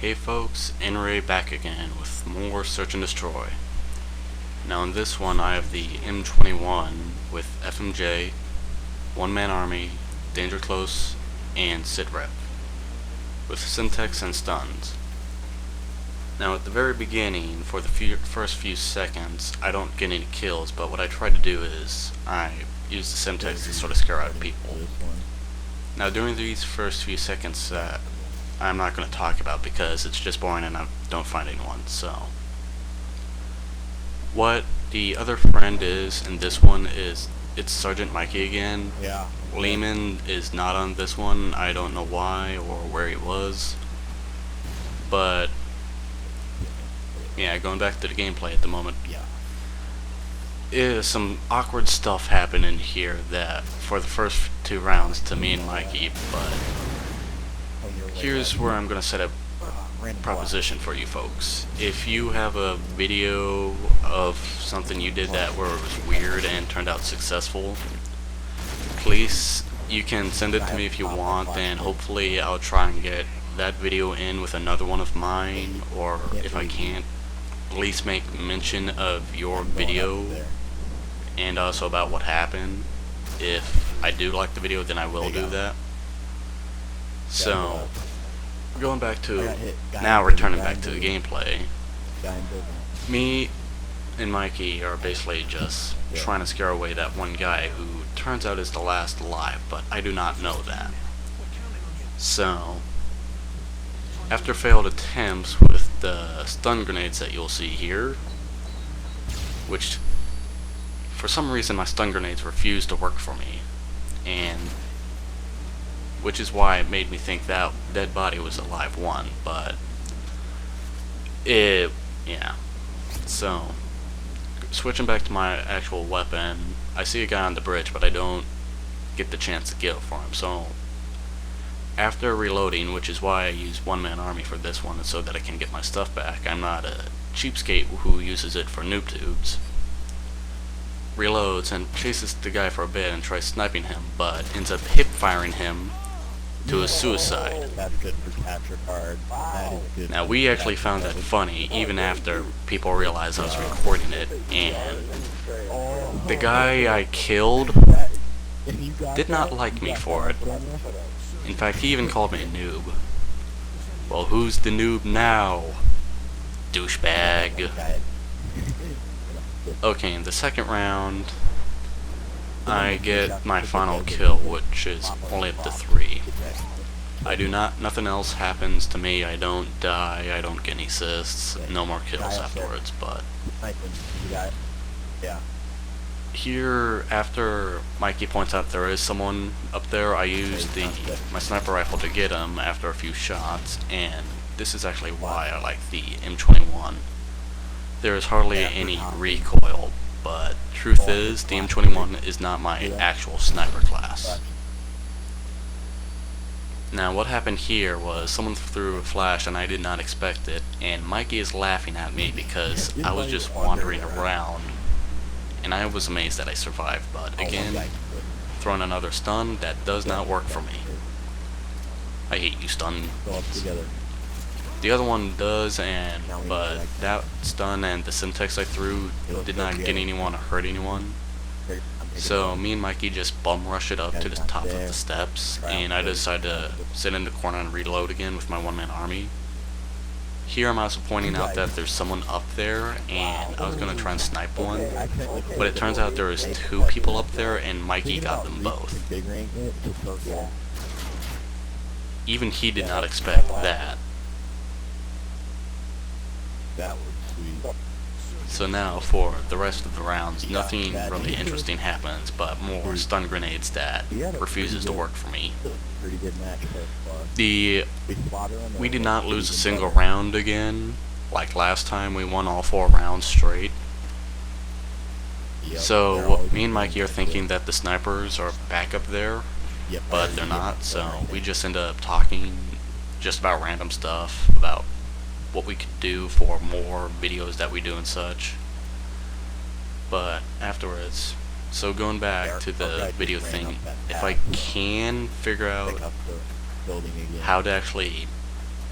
Hey folks, Nray back again with more Search and Destroy. Now in this one I have the M21 with FMJ, One Man Army, Danger Close, and Sitrep, with Syntax and Stuns. Now at the very beginning, for the first few seconds, I don't get any kills, but what I try to do is I use the Syntax to sort of scare out people. Now during these first few seconds, I'm not going to talk about because it's just boring and I don't find anyone. So what the other friend is in this one is it's Sergeant Mikey again. Yeah. Lehman is not on this one. I don't know why or where he was. But yeah, going back to the gameplay at the moment. Yeah. Some awkward stuff happened in here that for the first two rounds to me and Mikey, but here's where I'm going to set a proposition for you folks. If you have a video of something you did that was weird and turned out successful, please, you can send it to me if you want, and hopefully I'll try and get that video in with another one of mine, or if I can't, at least make mention of your video and also about what happened. If I do like the video, then I will do that. So going back to, now returning back to the gameplay, me and Mikey are basically just trying to scare away that one guy who turns out is the last alive, but I do not know that. So after failed attempts with the stun grenades that you'll see here, which for some reason my stun grenades refused to work for me, and which is why it made me think that dead body was a live one, but yeah. So switching back to my actual weapon, I see a guy on the bridge, but I don't get the chance to kill for him. So after reloading, which is why I use One Man Army for this one, so that I can get my stuff back. I'm not a cheapskate who uses it for noob tubes. Reloads and chases the guy for a bit and tries sniping him, but ends up hip firing him to a suicide. That's good for capture card. That is good. Now we actually found that funny even after people realized I was recording it, and the guy I killed did not like me for it. In fact, he even called me a noob. Well, who's the noob now? Douchebag. Okay, in the second round, I get my final kill, which is only up to 3. Nothing else happens to me. I don't die, I don't get any assists, no more kills afterwards, but here, after Mikey points out there is someone up there, I use my sniper rifle to get him after a few shots, and this is actually why I like the M21. There is hardly any recoil, but truth is, the M21 is not my actual sniper class. Now what happened here was someone threw a flash and I did not expect it, and Mikey is laughing at me because I was just wandering around, and I was amazed that I survived, but again, throwing another stun, that does not work for me. I hate you, stun. The other one does, but that stun and the syntax I threw did not get anyone or hurt anyone. So me and Mikey just bum rush it up to the top of the steps, and I decided to sit in the corner and reload again with my one-man army. Here I'm also pointing out that there's someone up there, and I was going to try and snipe one, but it turns out there was 2 people up there, and Mikey got them both. Even he did not expect that. That was sweet. So now for the rest of the rounds, nothing really interesting happens, but more stun grenades that refuses to work for me. Pretty good match so far. We did not lose a single round again. Like last time, we won all 4 rounds straight. So me and Mikey are thinking that the snipers are back up there, but they're not, so we just end up talking just about random stuff, about what we could do for more videos that we do and such. But afterwards, so going back to the video thing, if I can figure out how to actually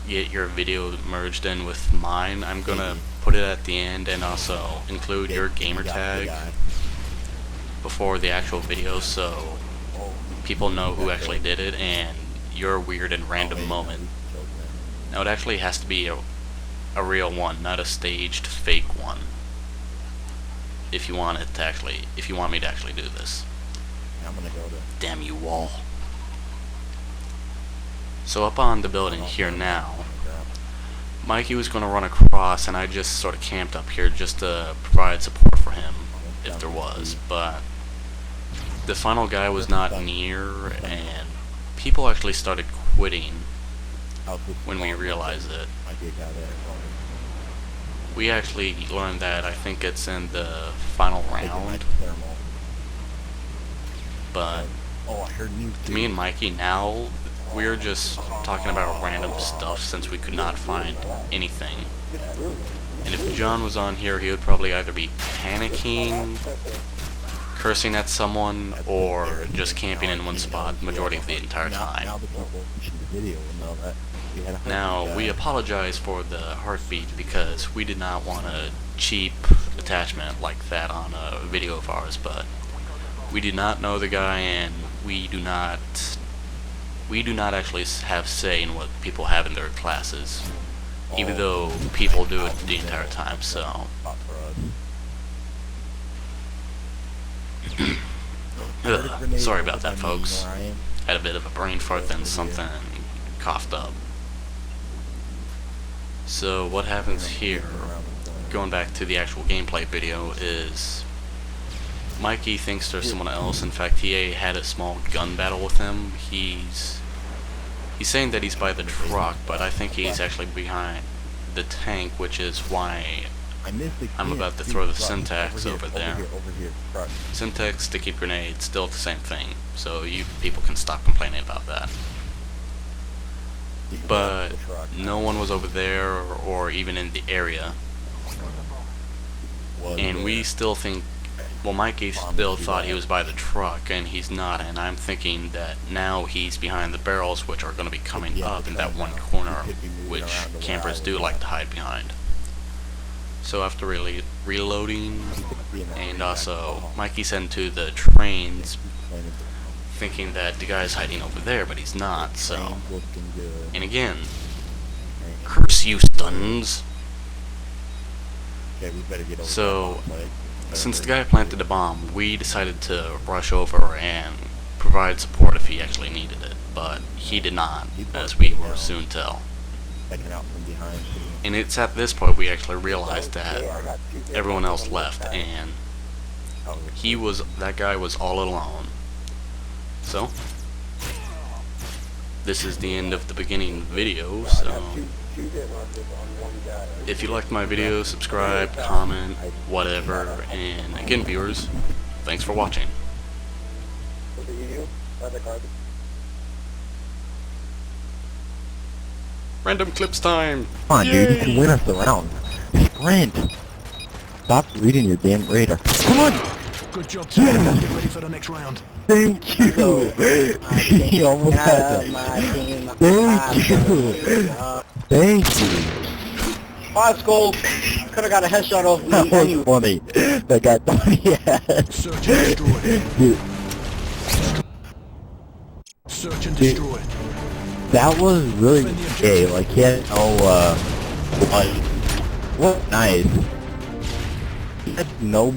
get your video merged in with mine, I'm gonna put it at the end and also include your gamer tag before the actual video so people know who actually did it and your weird and random moment. Now it actually has to be a real one, not a staged fake one. If you want me to actually do this. I'm gonna go to. Damn you all. So up on the building here now, Mikey was going to run across and I just sort of camped up here just to provide support for him if there was, but the final guy was not near and people actually started quitting when we realized it. We actually learned that I think it's in the final round, but to me and Mikey now, we're just talking about random stuff since we could not find anything. And if John was on here, he would probably either be panicking, cursing at someone, or just camping in one spot the majority of the entire time. Now, we apologize for the heartbeat because we did not want a cheap attachment like that on a video of ours, but we did not know the guy and we do not actually have say in what people have in their classes, even though people do it the entire time, so. Sorry about that, folks. Had a bit of a brain fart then something coughed up. So what happens here, going back to the actual gameplay video, is Mikey thinks there's someone else. In fact, he had a small gun battle with him. He's saying that he's by the truck, but I think he's actually behind the tank, which is why I'm about to throw the syntax over there. Syntax, sticky grenade, still the same thing, so you people can stop complaining about that. But no one was over there or even in the area, and we still think, well, Mikey still thought he was by the truck, and he's not, and I'm thinking that now he's behind the barrels, which are going to be coming up in that one corner, which campers do like to hide behind. So after reloading, and also Mikey's heading to the trains, thinking that the guy's hiding over there, but he's not, so. And again, curse you, stuns. So, since the guy planted a bomb, we decided to rush over and provide support if he actually needed it, but he did not, as we will soon tell. And it's at this point we actually realized that everyone else left, and that guy was all alone. So, this is the end of the beginning video, so if you liked my video, subscribe, comment, whatever, and again, viewers, thanks for watching. Random clips time! Come on, dude, you can win us the round. Sprint! Stop reading your damn radar. Come on! Good job, team. Get ready for the next round. Thank you! He almost had that. Thank you! Thank you! 5 skulls. Could have got a headshot off me. That was funny. That got funny ass. Search and destroy. Dude, Search and destroy. that was really gay. Like, he had no, like, what nice. He had no